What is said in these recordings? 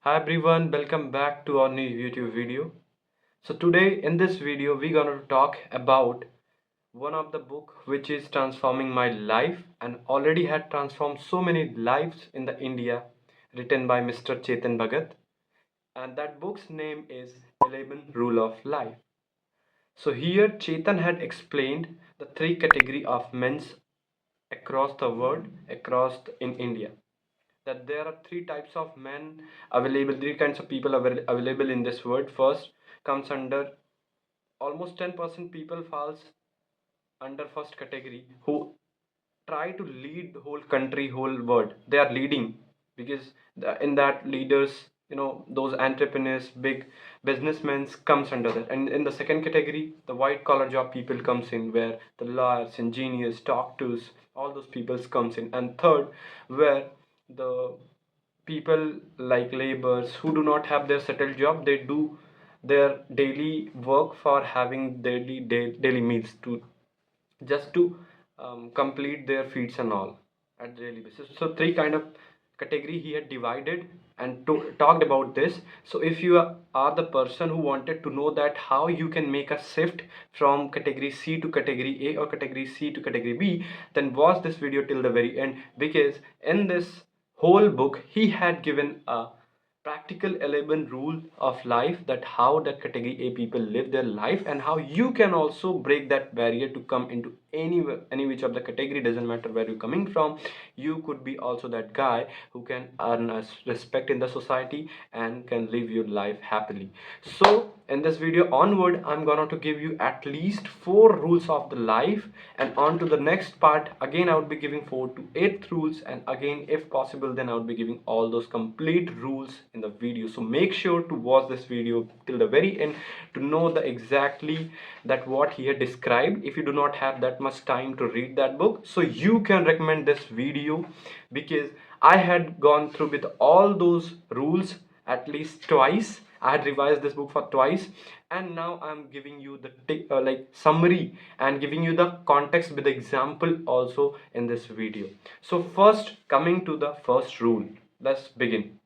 Hi everyone, welcome back to our new YouTube video. So today in this video we're gonna talk about one of the book which is transforming my life and already had transformed so many lives in the India, written by Mr. Chetan Bhagat, and that book's name is 11 Rule of Life. So here Chetan had explained the three category of men's across the world, in India, that there are three types of men available, three kinds of people available in this world. First comes under almost 10% people falls under first category, who try to lead the whole country, whole world. They are leading because in that leaders, those entrepreneurs, big businessmen comes under that. And in the second category, the white collar job people comes in, where the lawyers, engineers, doctors, all those peoples comes in. And third, where the people like laborers who do not have their settled job, they do their daily work for having daily meals, to just to complete their feeds and all at daily basis. So three kind of category he had divided and talked about this. So if you are the person who wanted to know that how you can make a shift from category C to category A or category C to category B, then watch this video till the very end, because in this whole book he had given a practical 11 rule of life, that how that category A people live their life, and how you can also break that barrier to come into any which of the category. Doesn't matter where you're coming from, you could be also that guy who can earn a respect in the society and can live your life happily. So in this video onward, I'm gonna to give you at least 4 rules of the life, and on to the next part again I would be giving 4 to 8 rules, and again if possible then I would be giving all those complete rules in the video. So make sure to watch this video till the very end to know the exactly that what he had described. If you do not have that much time to read that book, so you can recommend this video, because I had gone through with all those rules at least twice. I had revised this book for twice, and now I'm giving you the like summary and giving you the context with the example also in this video. So first, coming to the first rule, let's begin.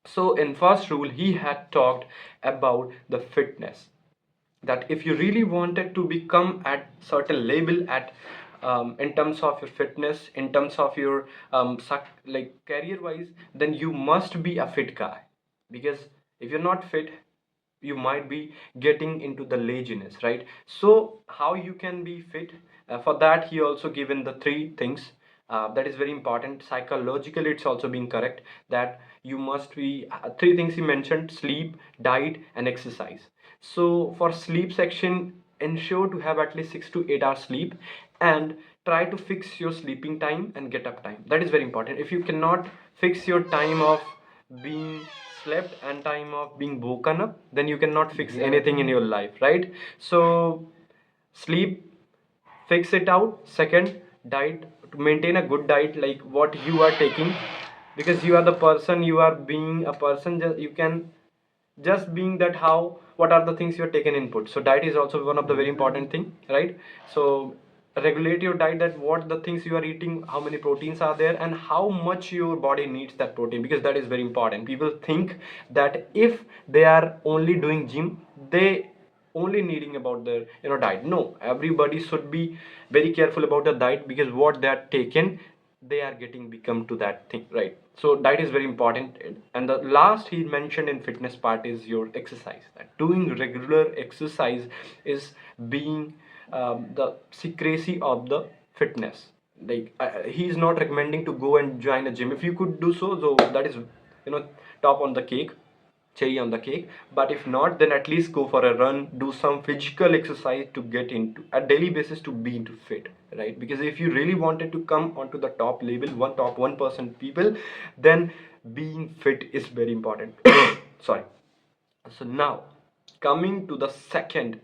So in first rule he had talked about the fitness, that if you really wanted to become at certain level at in terms of your fitness, in terms of your like career wise, then you must be a fit guy. Because if you're not fit, you might be getting into the laziness, right? So how you can be fit, for that he also given the three things, that is very important. Psychologically it's also being correct, that you must be three things he mentioned: sleep, diet and exercise. So for sleep section, ensure to have at least 6 to 8 hours sleep, and try to fix your sleeping time and get up time. That is very important. If you cannot fix your time of being slept and time of being woken up, then you cannot fix anything in your life, right? So sleep, fix it out. Second, diet, to maintain a good diet, like what you are taking, because you are the person, you are being a person, just you can just being that how, what are the things you are taking input. So diet is also one of the very important thing, right? So regulate your diet, that what the things you are eating, how many proteins are there, and how much your body needs that protein, because that is very important. People think that if they are only doing gym, they only needing about their diet. No, everybody should be very careful about the diet, because what they are taken, they are getting become to that thing, right? So diet is very important. And the last he mentioned in fitness part is your exercise, that doing regular exercise is being the secrecy of the fitness. Like he is not recommending to go and join a gym. If you could do so, so that is top on the cake, cherry on the cake. But if not, then at least go for a run, do some physical exercise to get into a daily basis to be into fit, right? Because if you really wanted to come onto the top level, top 1% people, then being fit is very important. Sorry. So now, coming to the second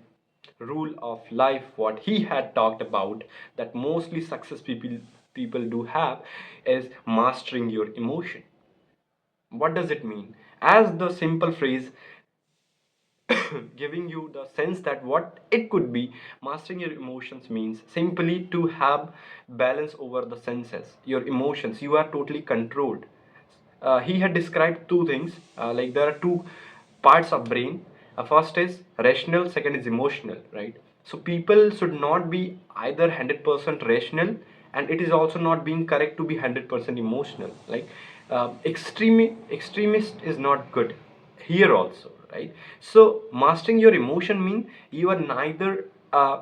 rule of life, what he had talked about, that mostly success people do have, is mastering your emotion. What does it mean? As the simple phrase giving you the sense that what it could be, mastering your emotions means simply to have balance over the senses, your emotions. You are totally controlled. he had described two things. Like there are two parts of brain. First is rational, second is emotional, right? So people should not be either 100% rational, and it is also not being correct to be 100% emotional. Like extremist is not good here also, right? So mastering your emotion mean you are neither a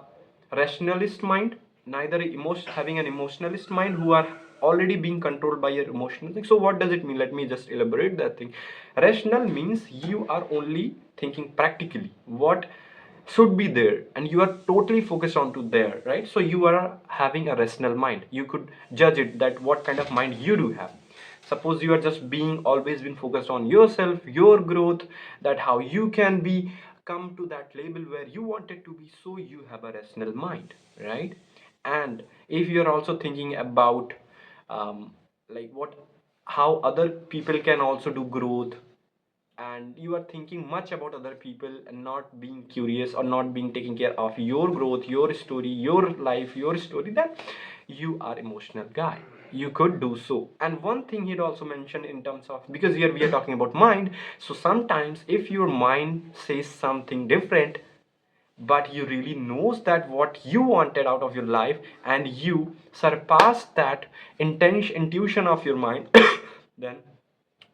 rationalist mind, neither having an emotionalist mind who are already being controlled by your emotional thing. So what does it mean? Let me just elaborate that thing. Rational means you are only thinking practically what should be there, and you are totally focused on to there, right? So you are having a rational mind. You could judge it that what kind of mind you do have. Suppose you are just being always been focused on yourself, your growth, that how you can be come to that label where you wanted to be, so you have a rational mind, right? And if you are also thinking about like what how other people can also do growth, and you are thinking much about other people and not being curious or not being taking care of your growth, your story, your life, your story, then you are emotional guy. You could do so. And one thing he'd also mentioned in terms of, because here we are talking about mind, so sometimes if your mind says something different, but you really knows that what you wanted out of your life, and you surpass that intuition of your mind, then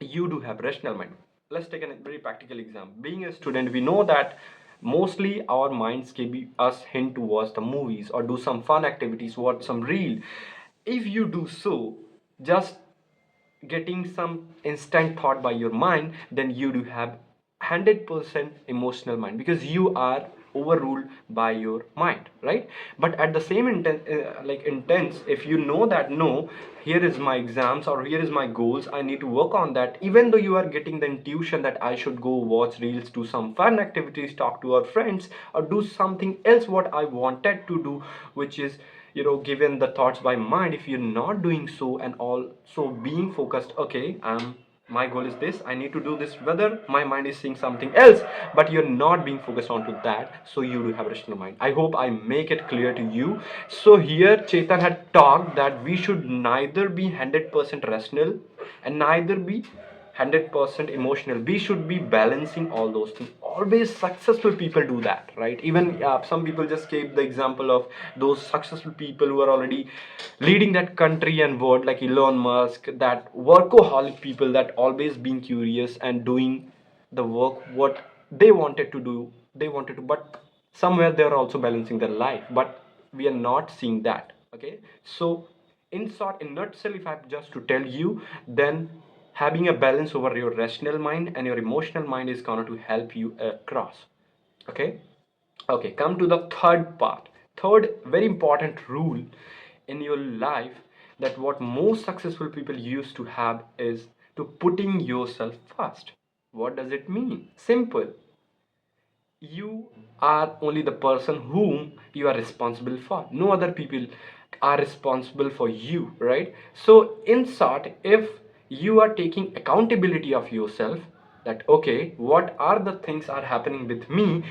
you do have rational mind. Let's take a very practical example. Being a student, we know that mostly our minds give us hint to watch the movies or do some fun activities, watch some reel. If you do so, just getting some instant thought by your mind, then you do have 100% emotional mind, because you are overruled by your mind, right? But at the same intense, if you know that no, here is my exams or here is my goals, I need to work on that, even though you are getting the intuition that I should go watch reels, do some fun activities, talk to our friends, or do something else what I wanted to do, which is, given the thoughts by mind, if you're not doing so and also being focused, okay, my goal is this, I need to do this, whether my mind is saying something else, but you're not being focused onto that, so you do have a rational mind. I hope I make it clear to you. So here Chetan had talked that we should neither be 100% rational and neither be 100% emotional. We should be balancing all those things. Always successful people do that, right? Even some people just gave the example of those successful people who are already leading that country and world, like Elon Musk, that workaholic people that always being curious and doing the work what they wanted to do, but somewhere they're also balancing their life, but we are not seeing that. Okay, so in short, in nutshell, if I have just to tell you, then having a balance over your rational mind and your emotional mind is going to help you across. Okay. Okay, come to the third part. Third very important rule in your life, that what most successful people used to have is to putting yourself first. What does it mean? Simple. You are only the person whom you are responsible for. No other people are responsible for you, right? So in short, if you are taking accountability of yourself, that okay, what are the things are happening with me,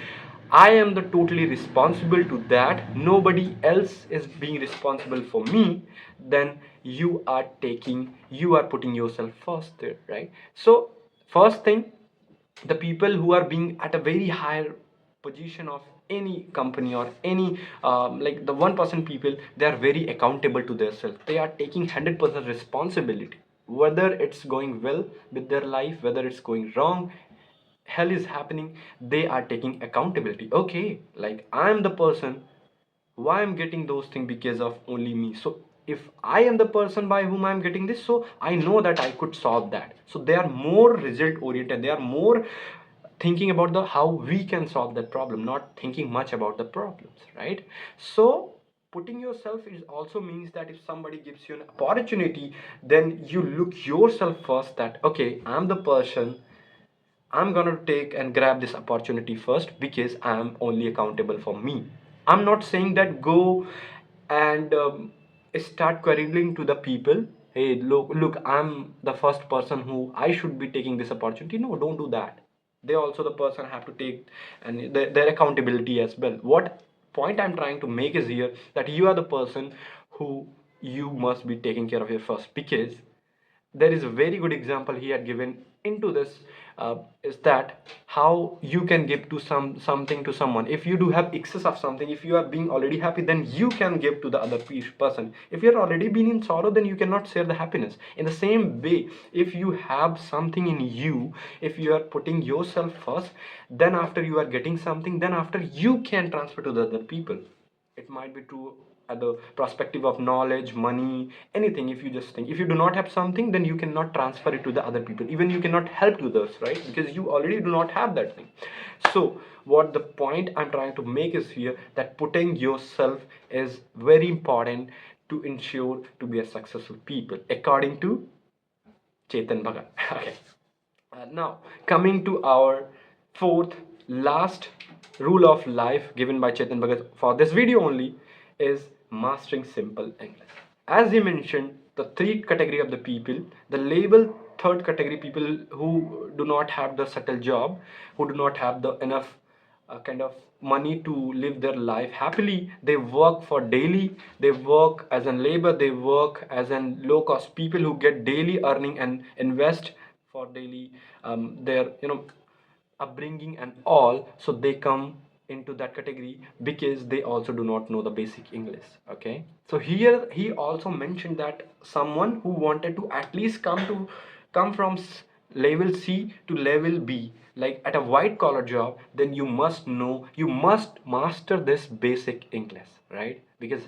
I am the totally responsible to that, nobody else is being responsible for me, then you are putting yourself first there, right? So first thing, the people who are being at a very higher position of any company or any like the 1% people, they are very accountable to themselves. They are taking 100% responsibility, whether it's going well with their life, whether it's going wrong, hell is happening, they are taking accountability. Okay, like I am the person why I'm getting those things, because of only me. So if I am the person by whom I'm getting this, so I know that I could solve that. So they are more result oriented, they are more thinking about the how we can solve that problem, not thinking much about the problems, right? So putting yourself is also means that if somebody gives you an opportunity, then you look yourself first, that okay, I'm the person, I'm gonna take and grab this opportunity first, because I'm only accountable for me. I'm not saying that go and start quarreling to the people. Hey, look, I'm the first person who I should be taking this opportunity. No, don't do that. They also the person have to take and their accountability as well. What point I'm trying to make is here that you are the person who you must be taking care of your first, because there is a very good example he had given into this, is that how you can give to something to someone. If you do have excess of something, if you are being already happy, then you can give to the other person. If you're already been in sorrow, then you cannot share the happiness. In the same way, if you have something in you, if you are putting yourself first, then after you are getting something, then after you can transfer to the other people. It might be true at the perspective of knowledge, money, anything. If you just think, if you do not have something, then you cannot transfer it to the other people, even you cannot help to others, right? Because you already do not have that thing. So what the point I'm trying to make is here, that putting yourself is very important to ensure to be a successful people, according to Chetan Bhagat. Okay. Now, coming to our fourth, last rule of life given by Chetan Bhagat for this video only, is mastering simple English. As he mentioned, the three category of the people, the label third category people who do not have the settled job, who do not have the enough kind of money to live their life happily. They work for daily, they work as a labor, they work as an low cost people who get daily earning and invest for daily their upbringing and all. So they come into that category because they also do not know the basic English. Okay, so here he also mentioned that someone who wanted to at least come from level C to level B, like at a white collar job, then you must know, you must master this basic English, right? Because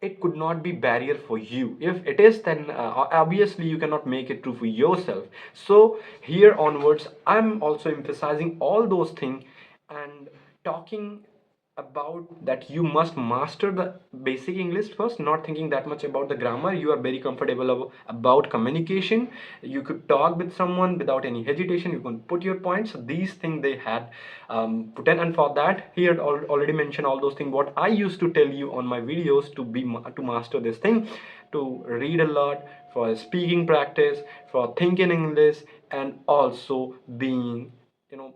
it could not be barrier for you. If it is, then obviously you cannot make it true for yourself. So here onwards, I'm also emphasizing all those things and talking about that you must master the basic English first, not thinking that much about the grammar. You are very comfortable about communication, you could talk with someone without any hesitation, you can put your points. So these things they had put in, and for that he had already mentioned all those things what I used to tell you on my videos, to be to master this thing, to read a lot, for speaking practice, for thinking English, and also being, you know,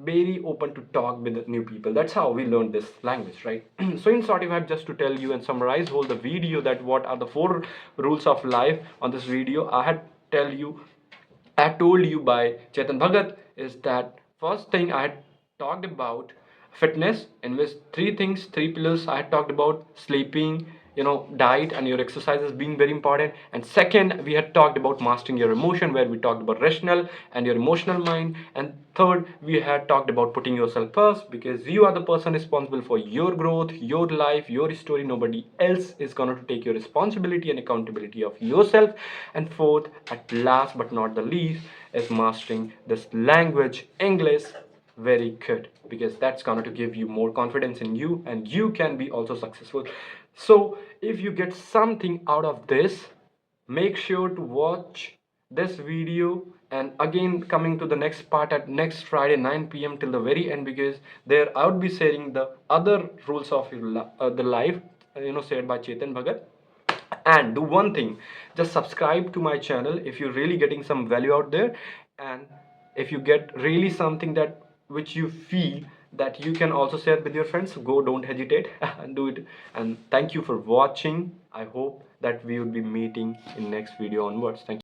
very open to talk with new people. That's how we learn this language, right? So in short, if I have just to tell you and summarize whole the video, that what are the four rules of life on this video, I told you by Chetan Bhagat, is that first thing I had talked about fitness, in which three things, three pillars I had talked about: sleeping, diet, and your exercises being very important. And second, we had talked about mastering your emotion, where we talked about rational and your emotional mind. And third, we had talked about putting yourself first, because you are the person responsible for your growth, your life, your story. Nobody else is going to take your responsibility and accountability of yourself. And fourth, at last but not the least, is mastering this language English very good, because that's going to give you more confidence in you, and you can be also successful. So if you get something out of this, make sure to watch this video, and again coming to the next part at next Friday 9 p.m. till the very end, because there I would be sharing the other rules of the life, shared by Chetan Bhagat. And do one thing, just subscribe to my channel if you're really getting some value out there, and if you get really something that which you feel that you can also share with your friends, go, don't hesitate and do it. And thank you for watching. I hope that we will be meeting in next video onwards. Thank you.